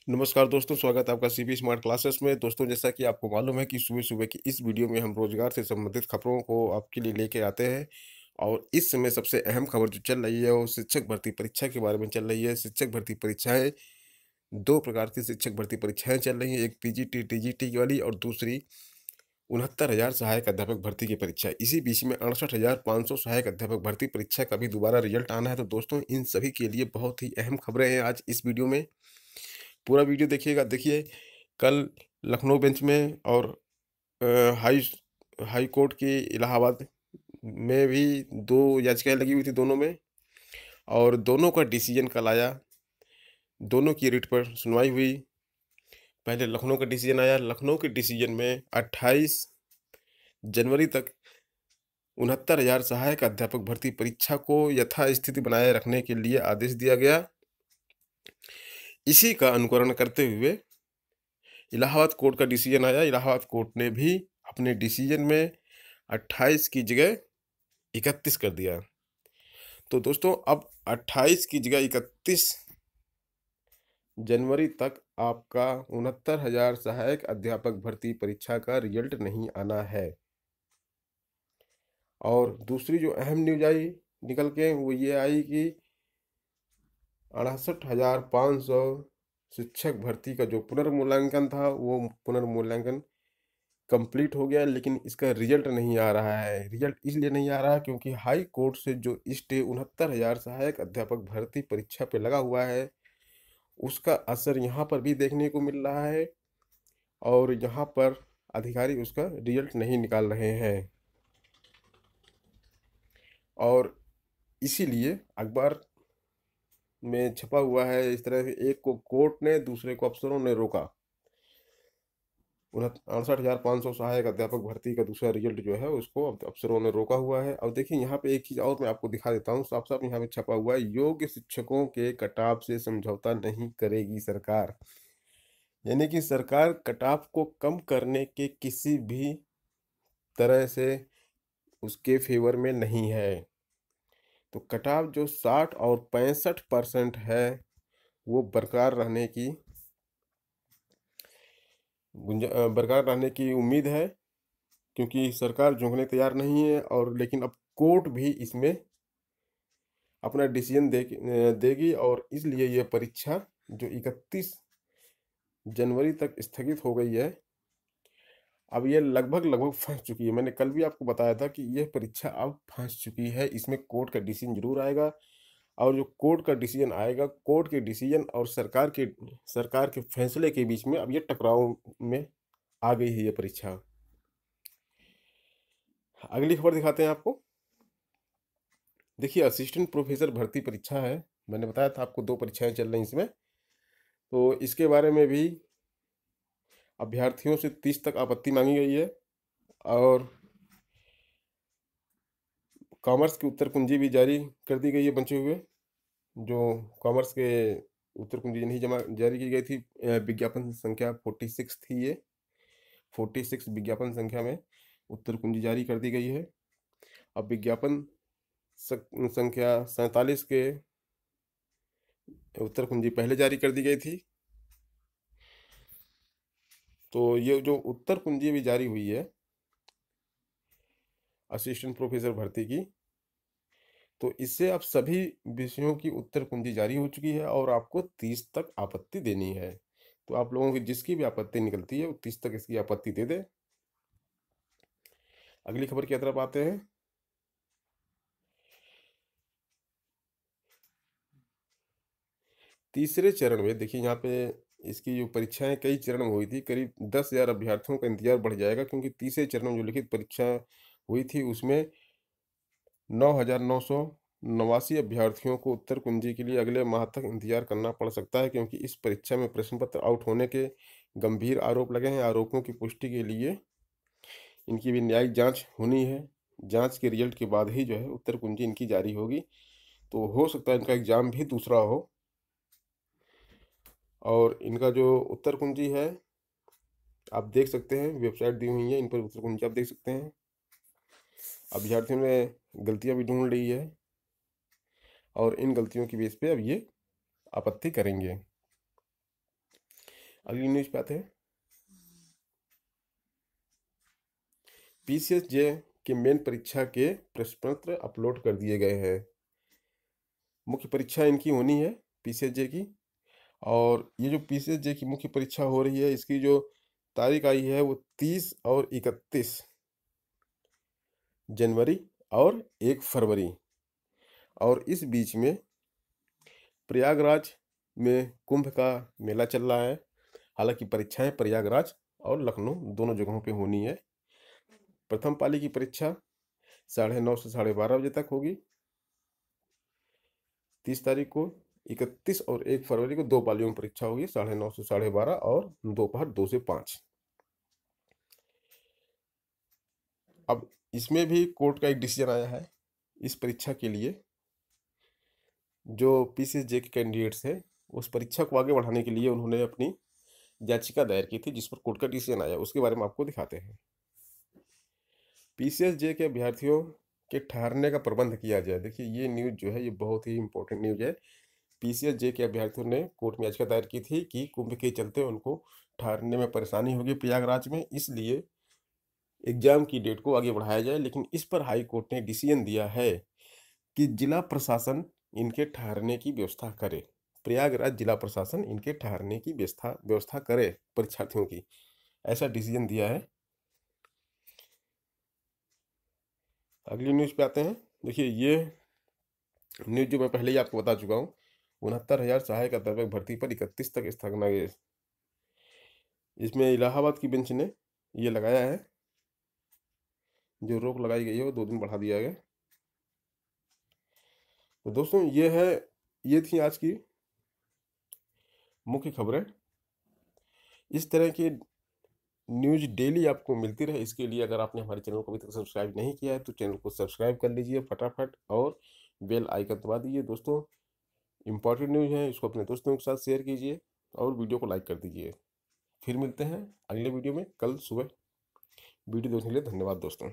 नमस्कार दोस्तों, स्वागत है आपका सीबी स्मार्ट क्लासेस में। दोस्तों, जैसा कि आपको मालूम है कि सुबह-सुबह की इस वीडियो में हम रोजगार से संबंधित खबरों को आपके लिए लेके आते हैं। और इस समय सबसे अहम खबर जो चल रही है वो शिक्षक भर्ती परीक्षा के बारे में चल रही है। शिक्षक भर्ती परीक्षाएँ 2 प्रकार की शिक्षक भर्ती परीक्षाएँ चल रही हैं, एक पीजीटी, टीजीटी वाली और दूसरी 69,000 सहायक अध्यापक भर्ती की परीक्षा। इसी बीच में 68,500 सहायक अध्यापक भर्ती परीक्षा का भी दोबारा रिजल्ट आना है। तो दोस्तों, इन सभी के लिए बहुत ही अहम खबरें हैं आज इस वीडियो में। पूरा वीडियो देखिएगा। देखिए, कल लखनऊ बेंच में और अ, हाई हाई कोर्ट की इलाहाबाद में भी 2 याचिकाएँ लगी हुई थी दोनों में, और दोनों का डिसीजन कल आया। दोनों की रिट पर सुनवाई हुई। पहले लखनऊ का डिसीजन आया। लखनऊ के डिसीजन में 28 जनवरी तक 69,000 सहायक अध्यापक भर्ती परीक्षा को यथास्थिति बनाए रखने के लिए आदेश दिया गया। इसी का अनुकरण करते हुए इलाहाबाद कोर्ट का डिसीजन आया। इलाहाबाद कोर्ट ने भी अपने डिसीजन में 28 की जगह 31 कर दिया। तो दोस्तों, अब 28 की जगह 31 जनवरी तक आपका 69,000 सहायक अध्यापक भर्ती परीक्षा का रिजल्ट नहीं आना है। और दूसरी जो अहम न्यूज आई निकल के वो ये आई कि 68,500 शिक्षक भर्ती का जो पुनर्मूल्यांकन था वो पुनर्मूल्यांकन कंप्लीट हो गया, लेकिन इसका रिजल्ट नहीं आ रहा है। रिजल्ट इसलिए नहीं आ रहा है क्योंकि हाई कोर्ट से जो स्टे 69,000 सहायक अध्यापक भर्ती परीक्षा पे लगा हुआ है, उसका असर यहाँ पर भी देखने को मिल रहा है। और यहाँ पर अधिकारी उसका रिजल्ट नहीं निकाल रहे हैं। और इसीलिए अखबार में छपा हुआ है इस तरह से, एक को कोर्ट ने, दूसरे को अफसरों ने रोका। 68,500 सहायक अध्यापक भर्ती का दूसरा रिजल्ट जो है उसको अब अफसरों ने रोका हुआ है। अब देखिए, यहाँ पे एक चीज़ और मैं आपको दिखा देता हूँ। साफ साफ यहाँ पे छपा हुआ है, योग्य शिक्षकों के कटाव से समझौता नहीं करेगी सरकार। यानी कि सरकार कटाव को कम करने के किसी भी तरह से उसके फेवर में नहीं है। तो कटाव जो 60 और 65% है वो बरकरार रहने की उम्मीद है, क्योंकि सरकार झुकने तैयार नहीं है। और लेकिन अब कोर्ट भी इसमें अपना डिसीजन देगी, और इसलिए यह परीक्षा जो 31 जनवरी तक स्थगित हो गई है, अब ये लगभग लगभग फंस चुकी है। मैंने कल भी आपको बताया था कि यह परीक्षा अब फंस चुकी है। इसमें कोर्ट का डिसीजन जरूर आएगा, और जो कोर्ट का डिसीजन आएगा, कोर्ट के डिसीजन और सरकार के फैसले के बीच में अब ये टकराव में आ गई है ये परीक्षा। अगली खबर दिखाते हैं आपको। देखिए, असिस्टेंट प्रोफेसर भर्ती परीक्षा है। मैंने बताया था आपको 2 परीक्षाएं चल रही इसमें। तो इसके बारे में भी अभ्यर्थियों से 30 तक आपत्ति मांगी गई है। और कॉमर्स की उत्तर कुंजी भी जारी कर दी गई है बचे हुए। जो कॉमर्स के उत्तर कुंजी नहीं जमा जारी की गई थी, विज्ञापन संख्या 46 थी ये। 46 विज्ञापन संख्या में उत्तर कुंजी जारी कर दी गई है। अब विज्ञापन संख्या 47 के उत्तर कुंजी पहले जारी कर दी गई थी। तो ये जो उत्तर कुंजी भी जारी हुई है असिस्टेंट प्रोफेसर भर्ती की, तो इससे अब सभी विषयों की उत्तर कुंजी जारी हो चुकी है और आपको 30 तक आपत्ति देनी है। तो आप लोगों की जिसकी भी आपत्ति निकलती है वो 30 तक इसकी आपत्ति दे दे। अगली खबर की तरफ आते हैं। तीसरे चरण में देखिए, यहाँ पे इसकी जो परीक्षाएं कई चरण में हुई थी, करीब 10,000 अभ्यर्थियों का इंतजार बढ़ जाएगा, क्योंकि तीसरे चरण में जो लिखित परीक्षा हुई थी उसमें 9,989 अभ्यर्थियों को उत्तर कुंजी के लिए अगले माह तक इंतजार करना पड़ सकता है, क्योंकि इस परीक्षा में प्रश्न पत्र आउट होने के गंभीर आरोप लगे हैं। आरोपों की पुष्टि के लिए इनकी भी न्यायिक जांच होनी है। जांच के रिजल्ट के बाद ही जो है उत्तर कुंजी इनकी जारी होगी। तो हो सकता है इनका एग्जाम भी दूसरा हो। और इनका जो उत्तर कुंजी है, आप देख सकते हैं, वेबसाइट दी हुई है, इन पर उत्तर कुंजी आप देख सकते हैं। अभ्यर्थियों ने गलतियां भी ढूंढ ली है, और इन गलतियों की बेस पे अब ये आपत्ति करेंगे। अगली न्यूज पे आते हैं। पीसीएसजे के मेन परीक्षा के प्रश्न पत्र अपलोड कर दिए गए हैं। मुख्य परीक्षा इनकी होनी है पीसीएसजे की, और ये जो पीसीएसजे की मुख्य परीक्षा हो रही है, इसकी जो तारीख आई है वो 30 और 31 जनवरी और 1 फरवरी। और इस बीच में प्रयागराज में कुंभ का मेला चल रहा है। हालांकि परीक्षाएं प्रयागराज और लखनऊ दोनों जगहों पे होनी है। प्रथम पाली की परीक्षा 9:30 से 12:30 बजे तक होगी 30 तारीख को। 31 और 1 फरवरी को 2 पालियों में परीक्षा होगी, 9:30 से 12:30 और दोपहर 2 से 5। अब इसमें भी कोर्ट का एक डिसीजन आया है। इस परीक्षा के लिए जो पीसीएसजे के कैंडिडेट्स हैं, उस परीक्षा को आगे बढ़ाने के लिए उन्होंने अपनी याचिका दायर की थी, जिस पर कोर्ट का डिसीजन आया। उसके बारे में आपको दिखाते हैं। पीसीएसजे के अभ्यर्थियों के ठहरने का प्रबंध किया जाए। देखिए ये न्यूज़ जो है ये बहुत ही इंपॉर्टेंट न्यूज़ है। पीसीएसजे के अभ्यर्थियों ने कोर्ट में याचिका दायर की थी कि कुंभ के चलते उनको ठहरने में परेशानी होगी प्रयागराज में, इसलिए एग्जाम की डेट को आगे बढ़ाया जाए। लेकिन इस पर हाई कोर्ट ने डिसीजन दिया है कि जिला प्रशासन इनके ठहरने की व्यवस्था करे। प्रयागराज जिला प्रशासन इनके ठहरने की व्यवस्था करे परीक्षार्थियों की, ऐसा डिसीजन दिया है। अगली न्यूज़ पे आते हैं। देखिए ये न्यूज़ जो मैं पहले ही आपको बता चुका हूँ, 69,000 सहायक अध्यापक भर्ती पर 31 तक स्थगनादेश। इसमें इलाहाबाद की बेंच ने ये लगाया है, जो रोक लगाई गई है वो 2 दिन बढ़ा दिया गया। तो दोस्तों ये थी आज की मुख्य खबरें। इस तरह की न्यूज़ डेली आपको मिलती रहे, इसके लिए अगर आपने हमारे चैनल को अभी तक सब्सक्राइब नहीं किया है तो चैनल को सब्सक्राइब कर लीजिए फटाफट, और बेल आइकन दबा दीजिए। दोस्तों इंपॉर्टेंट न्यूज़ है, इसको अपने दोस्तों के साथ शेयर कीजिए और वीडियो को लाइक कर दीजिए। फिर मिलते हैं अगले वीडियो में कल सुबह। वीडियो देखने के लिए धन्यवाद दोस्तों।